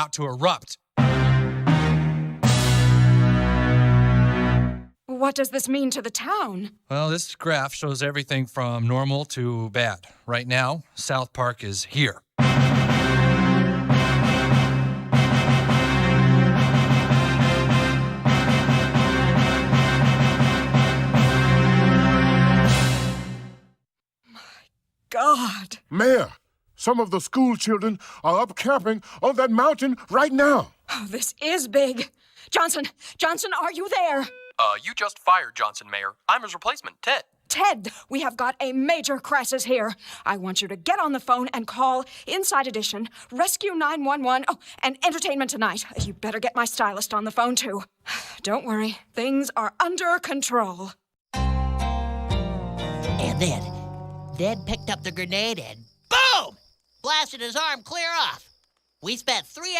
about to erupt. What does this mean to the town? Well, this graph shows everything from normal to bad. Right now, South Park is here. God. Mayor, some of the school children are up camping on that mountain right now. Oh, this is big. Johnson, are you there? You just fired Johnson, Mayor. I'm his replacement, Ted. Ted, we have got a major crisis here. I want you to get on the phone and call Inside Edition, Rescue 911, and Entertainment Tonight. You better get my stylist on the phone, too. Don't worry, things are under control. And then, Ned picked up the grenade and boom! Blasted his arm clear off. We spent 3 hours